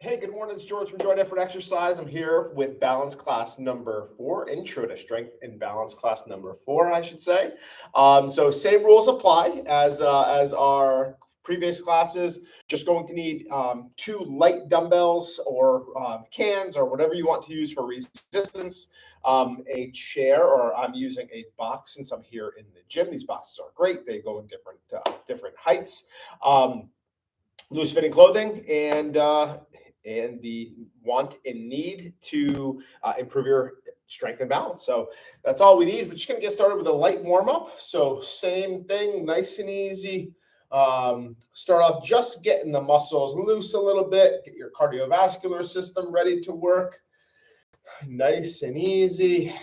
Hey, good morning. It's George from Joint Effort Exercise. I'm here with balance class number 4, intro to strength and balance class number 4, I should say. So same rules apply as our previous classes. Just going to need 2 light dumbbells or cans or whatever you want to use for resistance. A chair, or I'm using a box since I'm here in the gym. These boxes are great. They go in different heights. Loose fitting clothing and the want and need to improve your strength and balance. So that's all we need. We're just going to get started with a light warm up. So same thing, nice and easy. Start off just getting the muscles loose a little bit, get your cardiovascular system ready to work. Nice and easy.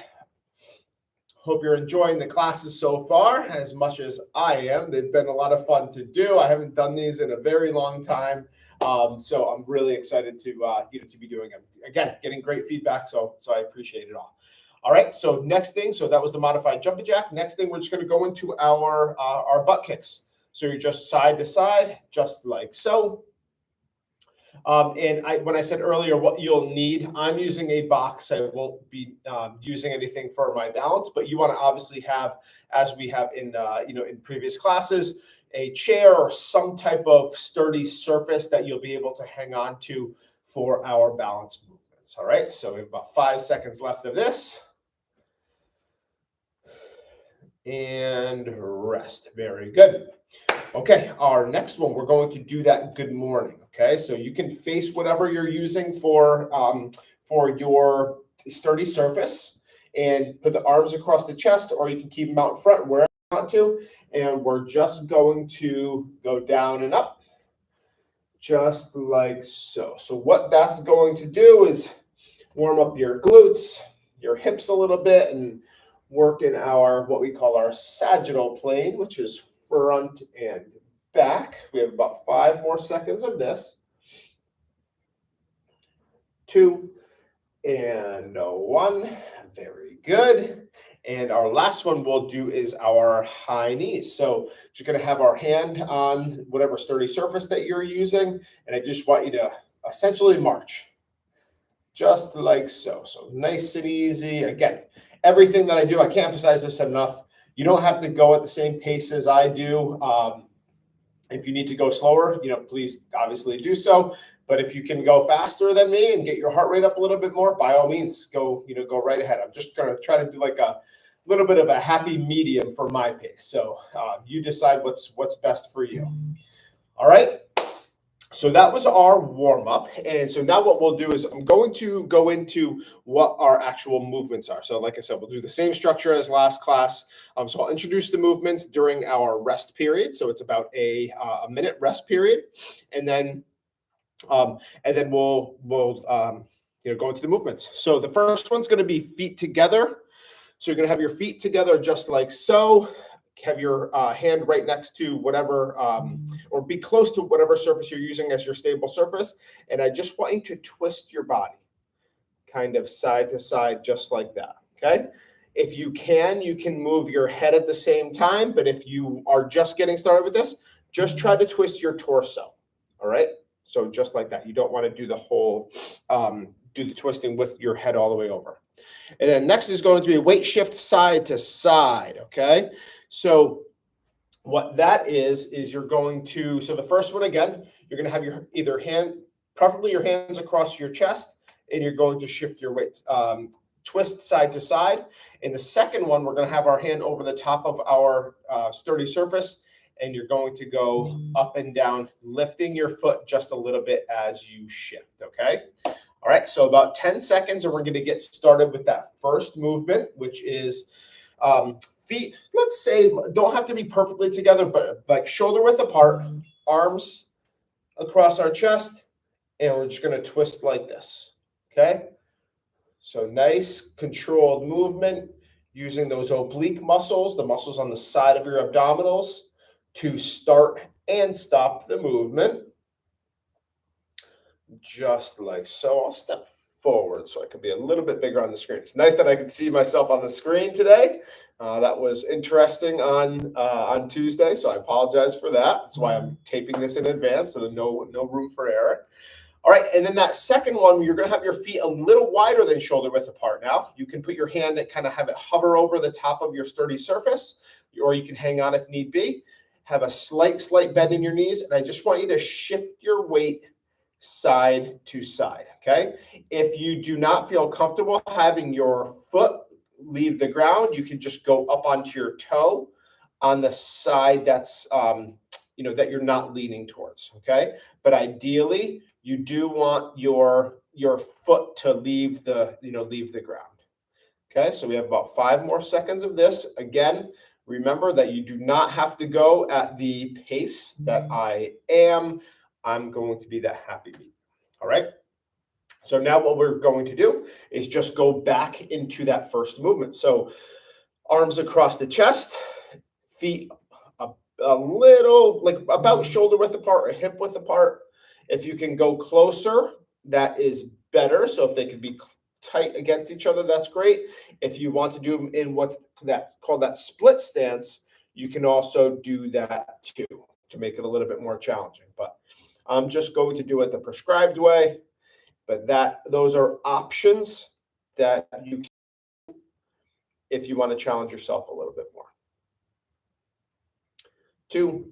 Hope you're enjoying the classes so far as much as I am. They've been a lot of fun to do. I haven't done these in a very long time. So I'm really excited to be doing them. Again, getting great feedback, so I appreciate it all. All right, so next thing, so that was the modified jumping jack. Next thing, we're just going to go into our butt kicks. So you're just side to side, just like so. When I said earlier what you'll need, I'm using a box. I won't be using anything for my balance, but you want to obviously have, as we have in previous classes, a chair or some type of sturdy surface that you'll be able to hang on to for our balance movements. All right, so we have about 5 seconds left of this. And rest. Very good. Okay, our next one, we're going to do that good morning. Okay, so you can face whatever you're using for your sturdy surface and put the arms across the chest, or you can keep them out in front wherever you want to. And we're just going to go down and up, just like so. So what that's going to do is warm up your glutes, your hips a little bit, and work in our what we call our sagittal plane, which is front and back. We have about 5 more seconds of this. 2 and 1. Very good. And our last one we'll do is our high knees. So you're going to have our hand on whatever sturdy surface that you're using, and I just want you to essentially march, just like so. So nice and easy. Again, everything that I do, I can't emphasize this enough. You don't have to go at the same pace as I do. If you need to go slower, please obviously do so. But if you can go faster than me and get your heart rate up a little bit more, by all means, go right ahead. I'm just going to try to do like a little bit of a happy medium for my pace. So you decide what's best for you. All right. So that was our warm up. And so now what we'll do is I'm going to go into what our actual movements are. So like I said, we'll do the same structure as last class. So I'll introduce the movements during our rest period. So it's about a minute rest period. And then we'll go into the movements. So the first one's going to be feet together. So you're going to have your feet together just like so. Have your hand right next to whatever, or be close to whatever surface you're using as your stable surface. And I just want you to twist your body kind of side to side, just like that. Okay. If you can move your head at the same time. But if you are just getting started with this, just try to twist your torso. All right. So just like that. You don't want to do the whole, do the twisting with your head all the way over. And then next is going to be a weight shift side to side. Okay. So what that is you're going to, so the first one, again, you're going to have your preferably your hands across your chest, and you're going to shift your weight, twist side to side. In the second one, we're going to have our hand over the top of our sturdy surface, and you're going to go up and down, lifting your foot just a little bit as you shift, okay? All right, so about 10 seconds, and we're going to get started with that first movement, which is feet, let's say, don't have to be perfectly together, but like shoulder width apart, arms across our chest, and we're just going to twist like this, okay? So nice controlled movement using those oblique muscles, the muscles on the side of your abdominals, to start and stop the movement, just like so. I'll step forward so I can be a little bit bigger on the screen. It's nice that I can see myself on the screen today. That was interesting on Tuesday, so I apologize for that. That's why I'm taping this in advance, so there's no room for error. All right, and then that second one, you're going to have your feet a little wider than shoulder width apart now. You can put your hand and kind of have it hover over the top of your sturdy surface, or you can hang on if need be. Have a slight bend in your knees, and I just want you to shift your weight side to side, okay? If you do not feel comfortable having your foot leave the ground, you can just go up onto your toe on the side that's that you're not leaning towards, okay? But ideally, you do want your foot to leave the ground. Okay, so we have about 5 more seconds of this. Again, remember that you do not have to go at the pace that I am. I'm going to be that happy beat. All right. So now what we're going to do is just go back into that first movement. So arms across the chest, feet a little, like about shoulder width apart or hip width apart. If you can go closer, that is better. So if they could be tight against each other, that's great. If you want to do them in what's called that split stance, you can also do that too to make it a little bit more challenging. But I'm just going to do it the prescribed way. But those are options that you can, if you want to challenge yourself a little bit more. 2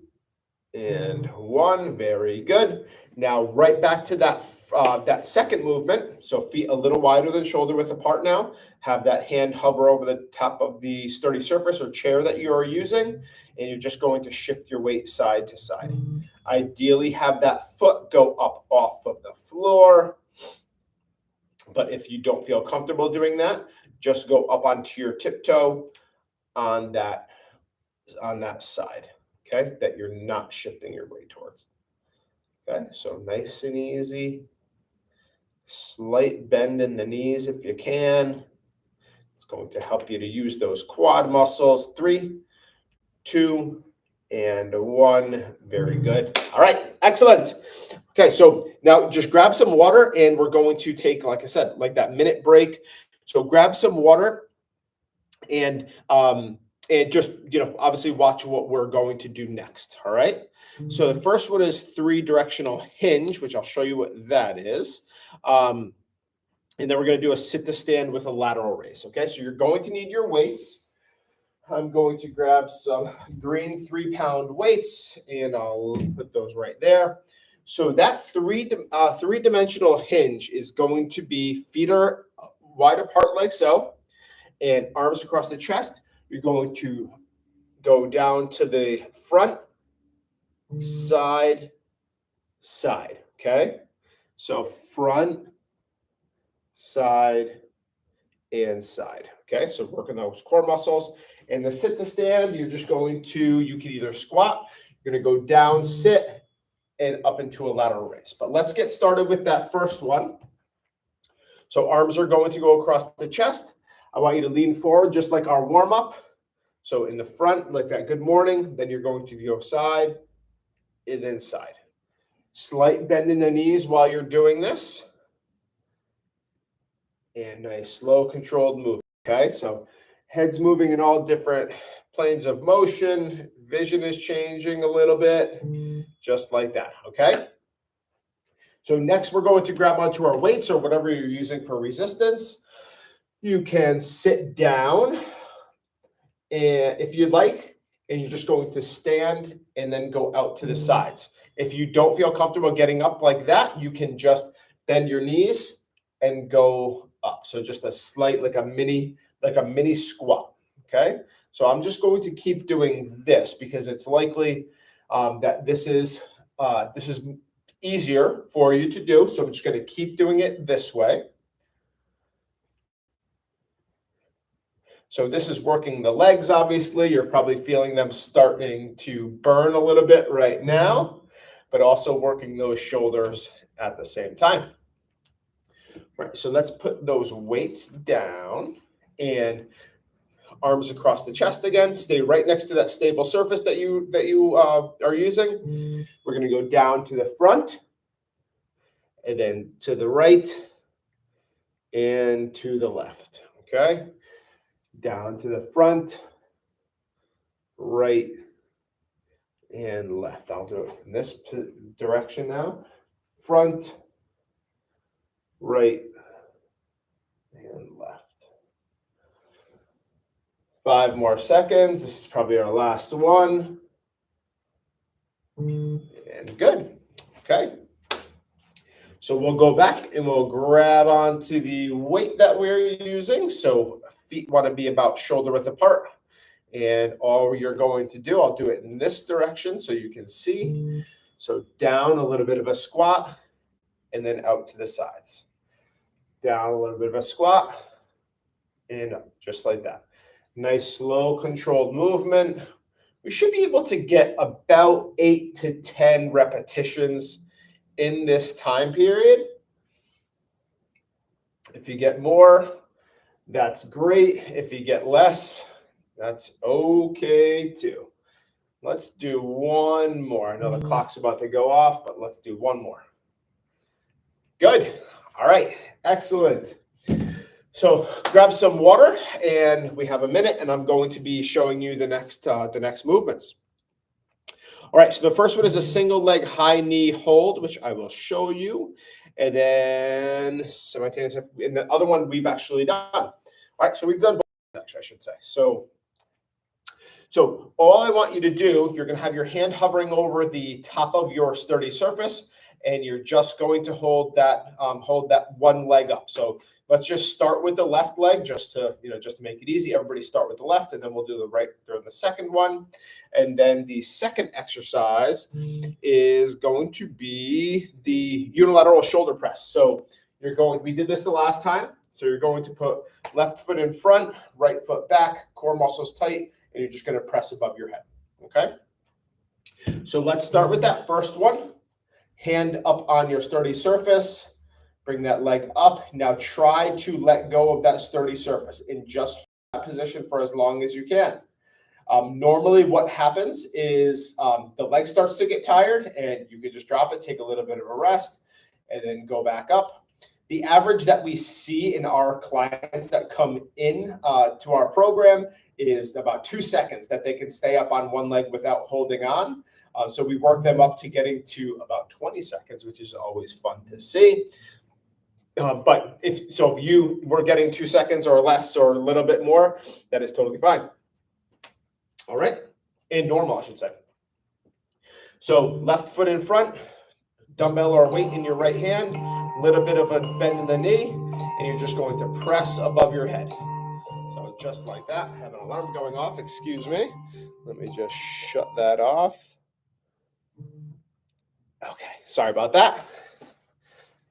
and 1, very good. Now right back to that second movement. So feet a little wider than shoulder width apart now. Have that hand hover over the top of the sturdy surface or chair that you are using, and you're just going to shift your weight side to side. Ideally, have that foot go up off of the floor. But if you don't feel comfortable doing that, just go up onto your tiptoe on that side, okay, that you're not shifting your weight towards. Okay, so nice and easy. Slight bend in the knees if you can. It's going to help you to use those quad muscles. 3, 2, and 1. Very good. All right, excellent. Okay, so now just grab some water, and we're going to take, like I said, like that minute break. So grab some water, and just, obviously watch what we're going to do next. All right. So the first one is 3 directional hinge, which I'll show you what that is. And then we're going to do a sit to stand with a lateral raise. Okay, so you're going to need your weights. I'm going to grab some green 3-pound weights, and I'll put those right there. So that three-dimensional hinge is going to be feet are wide apart like so, and arms across the chest. You're going to go down to the front, side, side. Okay, so front, side, and side. Okay, so working those core muscles. And the sit to stand, you can either squat, you're going to go down, sit, and up into a lateral raise. But let's get started with that first one. So arms are going to go across the chest. I want you to lean forward just like our warm-up. So in the front, like that good morning, then you're going to go side and then side. Slight bend in the knees while you're doing this. And nice, slow, controlled movement. Okay, so head's moving in all different planes of motion. Vision is changing a little bit, just like that, okay? So next we're going to grab onto our weights or whatever you're using for resistance. You can sit down, and if you'd like, and you're just going to stand and then go out to the sides. If you don't feel comfortable getting up like that, you can just bend your knees and go up. So just a slight, like a mini squat. Okay. So I'm just going to keep doing this because it's likely that this is easier for you to do. So I'm just going to keep doing it this way. So this is working the legs, obviously. You're probably feeling them starting to burn a little bit right now, but also working those shoulders at the same time. Right, so let's put those weights down and arms across the chest again. Stay right next to that stable surface that you are using. We're going to go down to the front and then to the right and to the left. Okay, down to the front, right, and left. I'll do it in this direction now. Front, right, and left. 5 more seconds. This is probably our last one. And good. Okay. So we'll go back and we'll grab onto the weight that we're using. So feet want to be about shoulder width apart. And all you're going to do, I'll do it in this direction so you can see. So down a little bit of a squat and then out to the sides. Down a little bit of a squat and up, just like that. Nice, slow, controlled movement. We should be able to get about 8 to 10 repetitions in this time period. If you get more, that's great. If you get less, that's okay too. Let's do one more. I know the clock's about to go off, but let's do one more. Good. All right. Excellent. So grab some water, and we have a minute, and I'm going to be showing you the next movements. All right, so the first one is a single leg high knee hold, which I will show you, and then simultaneous. And the other one we've actually done. All right, so we've done both, actually, I should say. So all I want you to do, you're going to have your hand hovering over the top of your sturdy surface, and you're just going to hold that one leg up. So let's just start with the left leg, just to make it easy. Everybody start with the left, and then we'll do the right during the second one. And then the second exercise is going to be the unilateral shoulder press. So we did this the last time. So you're going to put left foot in front, right foot back, core muscles tight, and you're just going to press above your head. Okay. So let's start with that first one. Hand up on your sturdy surface. Bring that leg up. Now try to let go of that sturdy surface and just hold that position for as long as you can. Normally what happens is the leg starts to get tired, and you can just drop it, take a little bit of a rest, and then go back up. The average that we see in our clients that come in to our program is about 2 seconds that they can stay up on one leg without holding on. So we work them up to getting to about 20 seconds, which is always fun to see. But if you were getting 2 seconds or less or a little bit more, that is totally fine. All right. And normal, I should say. So left foot in front, dumbbell or weight in your right hand, little bit of a bend in the knee, and you're just going to press above your head. So just like that. I have an alarm going off. Excuse me. Let me just shut that off. Okay. Sorry about that.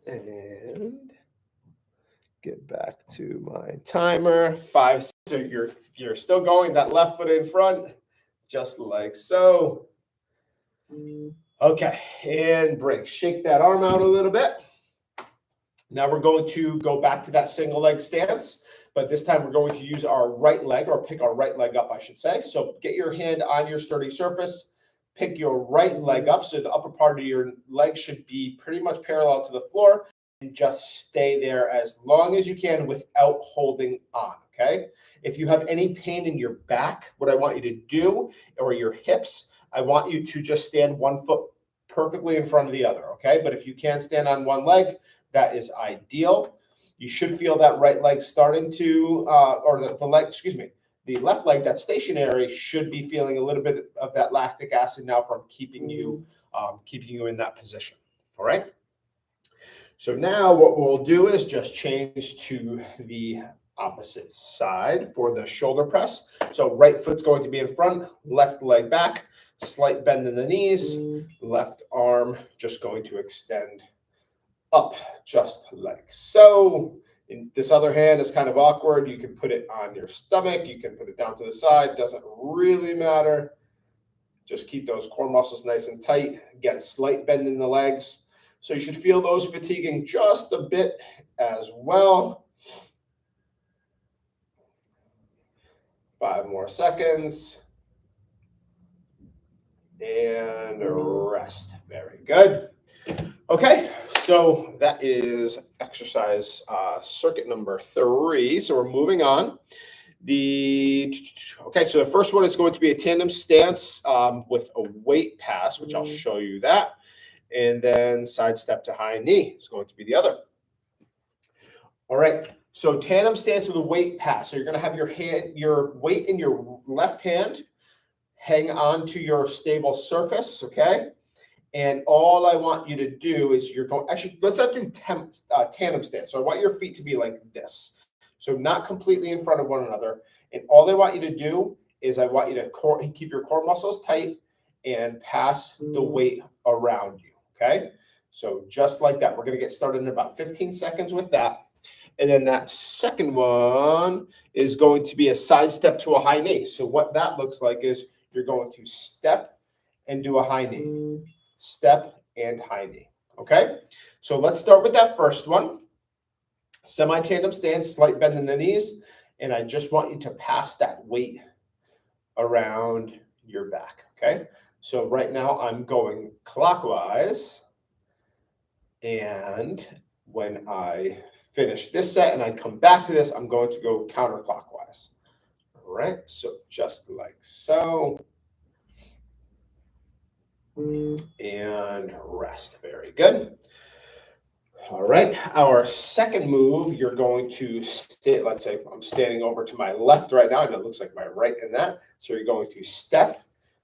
And get back to my timer. 5 seconds. So you're still going that left foot in front, just like so. Okay, and break. Shake that arm out a little bit. Now we're going to go back to that single leg stance, but this time we're going to use our right leg, or pick our right leg up, I should say. So get your hand on your sturdy surface, pick your right leg up. So the upper part of your leg should be pretty much parallel to the floor, and just stay there as long as you can without holding on, okay? If you have any pain in your back, what I want you to do, or your hips, I want you to just stand one foot perfectly in front of the other, okay? But if you can stand on one leg, that is ideal. You should feel that right leg starting to, the left leg that's stationary should be feeling a little bit of that lactic acid now from keeping you in that position, all right? So now what we'll do is just change to the opposite side for the shoulder press. So right foot's going to be in front, left leg back, slight bend in the knees, left arm just going to extend up just like so. And this other hand is kind of awkward. You can put it on your stomach. You can put it down to the side. Doesn't really matter. Just keep those core muscles nice and tight. Again, slight bend in the legs. So you should feel those fatiguing just a bit as well. 5 more seconds. And rest. Very good. Okay, so that is exercise circuit number 3. So we're moving on. So the first one is going to be a tandem stance with a weight pass, which I'll show you that. And then side step to high knee is going to be the other. All right. So tandem stance with a weight pass. So you're going to have your weight in your left hand, hang on to your stable surface. Okay. And all I want you to do is actually, let's not do tandem stance. So I want your feet to be like this. So not completely in front of one another. And all I want you to do is I want you to keep your core muscles tight and pass the weight around you. Okay. So just like that, we're going to get started in about 15 seconds with that. And then that second one is going to be a side step to a high knee. So what that looks like is you're going to step and do a high knee. Step and high knee. Okay. So let's start with that first one. Semi-tandem stance, slight bend in the knees. And I just want you to pass that weight around your back. Okay. So right now I'm going clockwise. And when I finish this set and I come back to this, I'm going to go counterclockwise. All right. So just like so. And rest. Very good. All right. Our second move, you're going to let's say I'm standing over to my left right now, and it looks like my right in that. So you're going to step,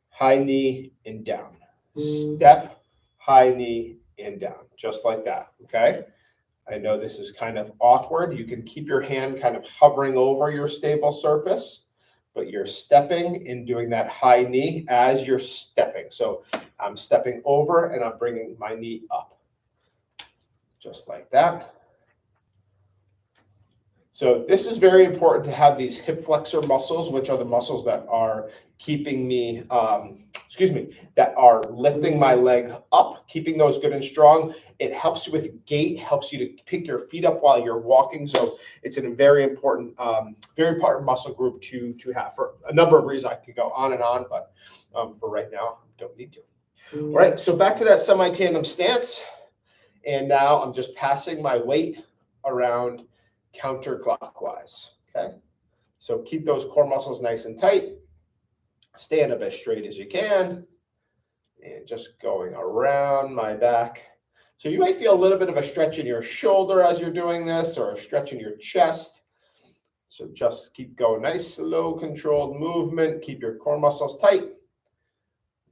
high knee, and down. Step, high knee, and down. Just like that. Okay. I know this is kind of awkward. You can keep your hand kind of hovering over your stable surface, but you're stepping and doing that high knee as you're stepping. So I'm stepping over and I'm bringing my knee up. Just like that. So this is very important to have these hip flexor muscles, which are the muscles that are keeping me, that are lifting my leg up, keeping those good and strong. It helps you with gait, helps you to pick your feet up while you're walking. So it's a very important muscle group to have for a number of reasons. I could go on and on, but for right now, don't need to. All right, so back to that semi-tandem stance. And now I'm just passing my weight around counterclockwise. Okay. So keep those core muscles nice and tight. Stand up as straight as you can. And just going around my back. So you might feel a little bit of a stretch in your shoulder as you're doing this, or a stretch in your chest. So just keep going. Nice, slow, controlled movement. Keep your core muscles tight.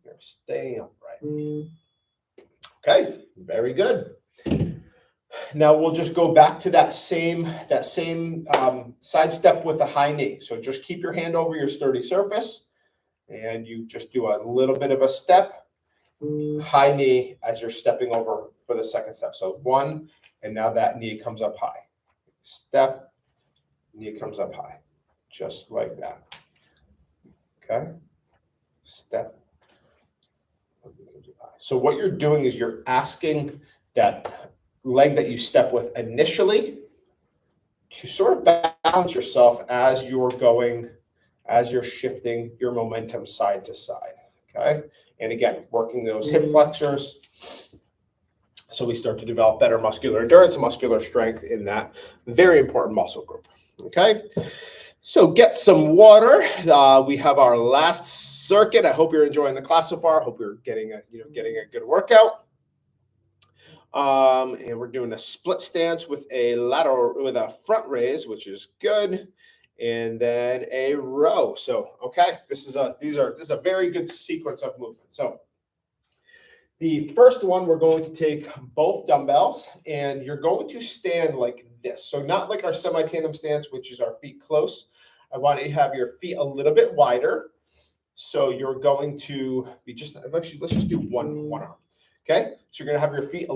You're staying upright. Okay, very good. Now we'll just go back to that same side step with a high knee. So just keep your hand over your sturdy surface, and you just do a little bit of a step, high knee as you're stepping over for the second step. So one, and now that knee comes up high. Step, knee comes up high, just like that. Okay, step. So what you're doing is you're asking that leg that you step with initially to sort of balance yourself as you're shifting your momentum side to side. Okay. And again, working those hip flexors. So we start to develop better muscular endurance and muscular strength in that very important muscle group. Okay. So get some water. We have our last circuit. I hope you're enjoying the class so far. I hope you're getting a good workout. And we're doing a split stance with a front raise, which is good, and then a row. So okay, this is a very good sequence of movement. So the first one, we're going to take both dumbbells, and you're going to stand like this. So not like our semi-tandem stance, which is our feet close. I want you to have your feet a little bit wider. So you're going to be let's just do one arm. Okay, so you're going to have your feet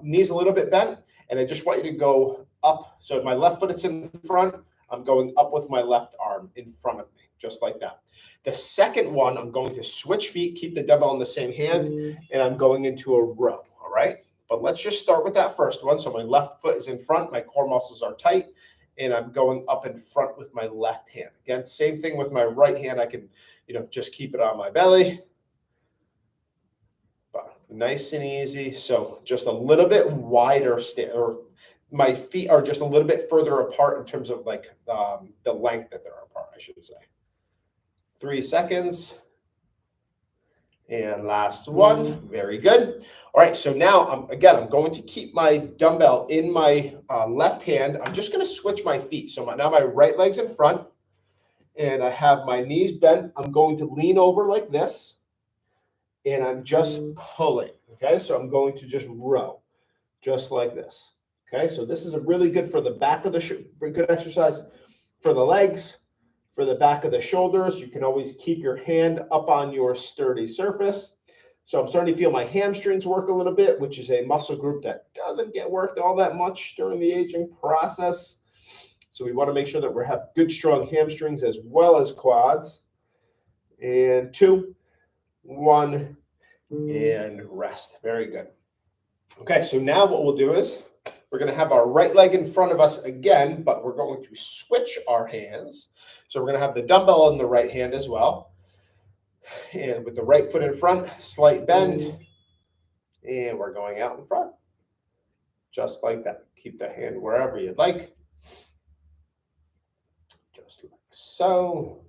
knees a little bit bent, and I just want you to go up. So my left foot is in front. I'm going up with my left arm in front of me, just like that. The second one, I'm going to switch feet, keep the dumbbell in the same hand, and I'm going into a row, all right? But let's just start with that first one. So my left foot is in front, my core muscles are tight, and I'm going up in front with my left hand. Again, same thing with my right hand. I can, just keep it on my belly. Nice and easy. So just a little bit wider or my feet are just a little bit further apart in terms of like the length that they're apart, I should say. 3 seconds. And last one. Very good. All right, so now I'm going to keep my dumbbell in my left hand. I'm just going to switch my feet. So now my right leg's in front, and I have my knees bent. I'm going to lean over like this, and I'm just pulling. Okay, so I'm going to just row, just like this. Okay, so this is a really good for the back of the good exercise for the legs, for the back of the shoulders. You can always keep your hand up on your sturdy surface. So I'm starting to feel my hamstrings work a little bit, which is a muscle group that doesn't get worked all that much during the aging process. So we want to make sure that we have good, strong hamstrings as well as quads. And 2, 1, and rest. Very good. Okay, so now what we'll do is we're going to have our right leg in front of us again, but we're going to switch our hands. So we're going to have the dumbbell in the right hand as well. And with the right foot in front, slight bend. And we're going out in front. Just like that. Keep the hand wherever you'd like. Just like so.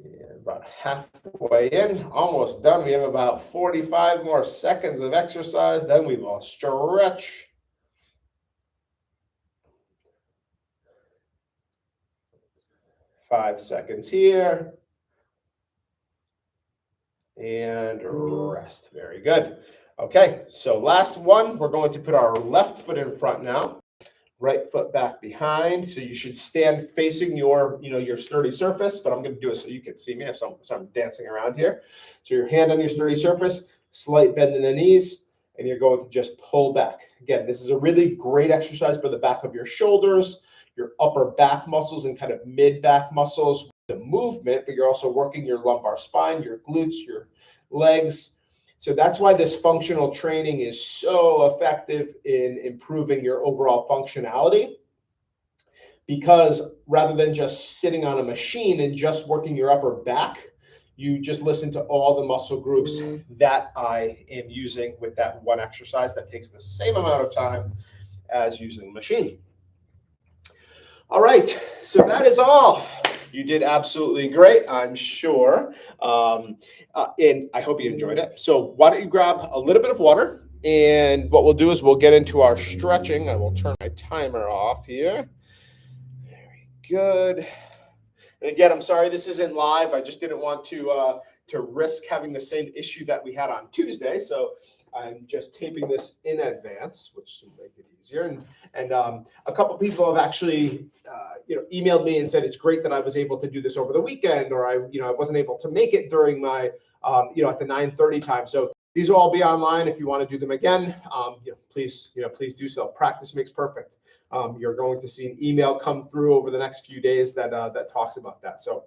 And about halfway in, almost done. We have about 45 more seconds of exercise. Then we will stretch. Five seconds here. And rest. Very good. Okay, so last one, we're going to put our left foot in front now. Right foot back behind. So you should stand facing your sturdy surface, but I'm going to do it so you can see me. So I'm dancing around here. So your hand on your sturdy surface, slight bend in the knees, and you're going to just pull back. Again, this is a really great exercise for the back of your shoulders, your upper back muscles and kind of mid back muscles, the movement, but you're also working your lumbar spine, your glutes, your legs. So that's why this functional training is so effective in improving your overall functionality, because rather than just sitting on a machine and just working your upper back, you just listen to all the muscle groups that I am using with that one exercise that takes the same amount of time as using a machine. All right, so that is all. You did absolutely great, I'm sure. And I hope you enjoyed it. So why don't you grab a little bit of water, and what we'll do is we'll get into our stretching. I will turn my timer off here. Very good. And again, I'm sorry this isn't live. I just didn't want to risk having the same issue that we had on Tuesday. So I'm just taping this in advance, which will make it easier. And a couple people have actually, emailed me and said it's great that I was able to do this over the weekend, or I wasn't able to make it during my, at the 9:30 time. So these will all be online. If you want to do them again, please do so. Practice makes perfect. You're going to see an email come through over the next few days that talks about that. So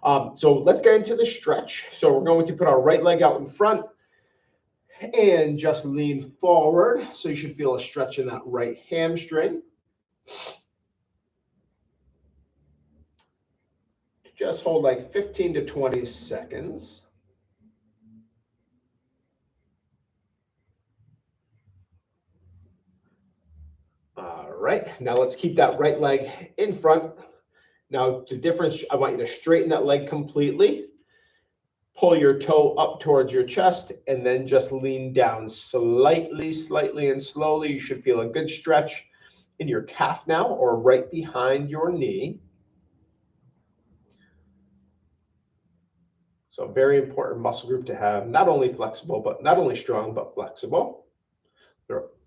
let's get into the stretch. So we're going to put our right leg out in front and just lean forward. So you should feel a stretch in that right hamstring. Just hold like 15 to 20 seconds. All right, now let's keep that right leg in front. Now the difference, I want you to straighten that leg completely. Pull your toe up towards your chest, and then just lean down slightly, and slowly. You should feel a good stretch in your calf now, or right behind your knee. So a very important muscle group to have, not only strong, but flexible.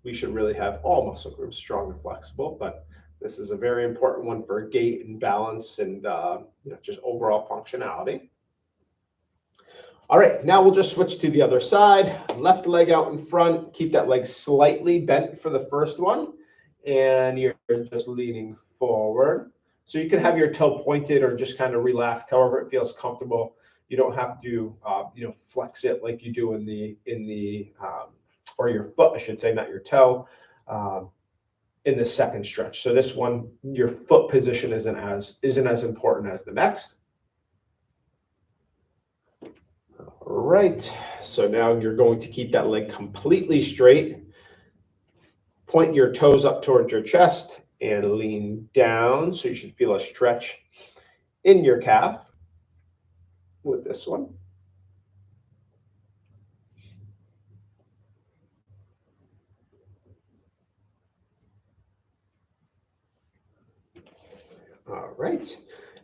We should really have all muscle groups strong and flexible, but this is a very important one for gait and balance and just overall functionality. All right, now we'll just switch to the other side. Left leg out in front. Keep that leg slightly bent for the first one, and you're just leaning forward. So you can have your toe pointed or just kind of relaxed, however it feels comfortable. You don't have to, flex it like you do in the or your foot, I should say, not your toe, in the second stretch. So this one, your foot position isn't as important as the next. All right. So now you're going to keep that leg completely straight. Point your toes up towards your chest and lean down. So you should feel a stretch in your calf with this one. All right.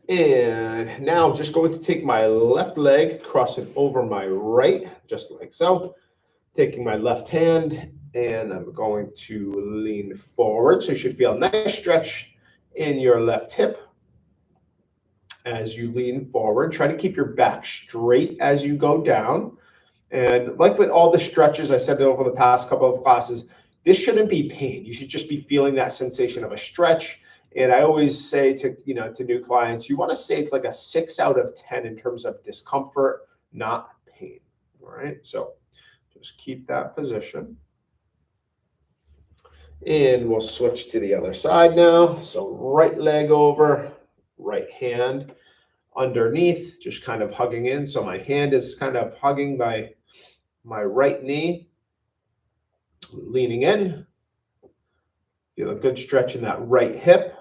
And now I'm just going to take my left leg, cross it over my right, just like so. Taking my left hand, and I'm going to lean forward. So you should feel a nice stretch in your left hip as you lean forward. Try to keep your back straight as you go down. And like with all the stretches I said over the past couple of classes, this shouldn't be pain. You should just be feeling that sensation of a stretch. And I always say to new clients, you want to say it's like a 6 out of 10 in terms of discomfort, not pain. All right. So just keep that position. And we'll switch to the other side now. So right leg over, right hand underneath, just kind of hugging in. So my hand is kind of hugging my right knee, leaning in. Feel a good stretch in that right hip.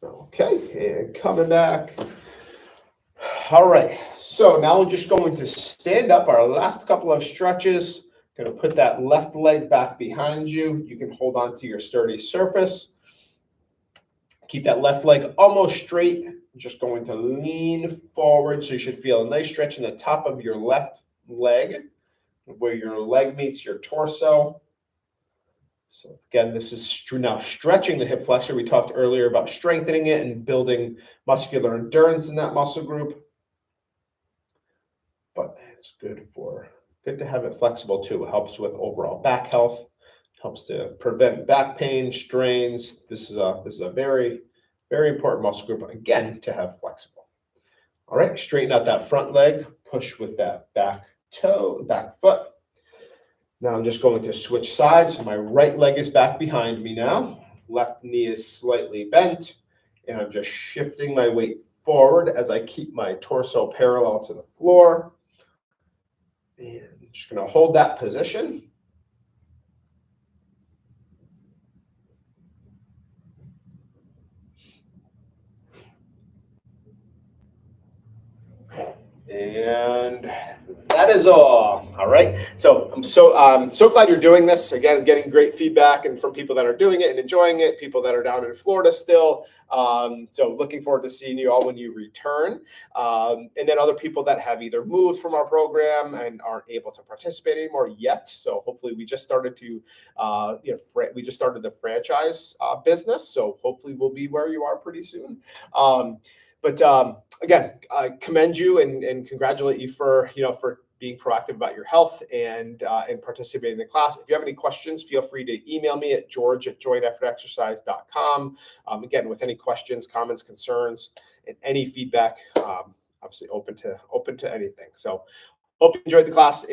Okay, and coming back. All right, so now we're just going to stand up our last couple of stretches. Going to put that left leg back behind you. You can hold on to your sturdy surface. Keep that left leg almost straight. Just going to lean forward. So you should feel a nice stretch in the top of your left leg, where your leg meets your torso. So again, this is now stretching the hip flexor. We talked earlier about strengthening it and building muscular endurance in that muscle group. But it's good to have it flexible too. It helps with overall back health, helps to prevent back pain, strains. This is a very, very important muscle group, again, to have flexible. All right, straighten out that front leg, push with that back foot. Now I'm just going to switch sides. So my right leg is back behind me now. Left knee is slightly bent, and I'm just shifting my weight forward as I keep my torso parallel to the floor. And I'm just going to hold that position. And that is all. All right. So I'm so glad you're doing this. Again, I'm getting great feedback and from people that are doing it and enjoying it, people that are down in Florida still. So looking forward to seeing you all when you return. And then other people that have either moved from our program and aren't able to participate anymore yet. So hopefully we just started we just started the franchise business. So hopefully we'll be where you are pretty soon. Again, I commend you and congratulate you for being proactive about your health and participating in the class. If you have any questions, feel free to email me at george@jointeffortexercise.com. Again, with any questions, comments, concerns, and any feedback, obviously open to anything. So hope you enjoyed the class.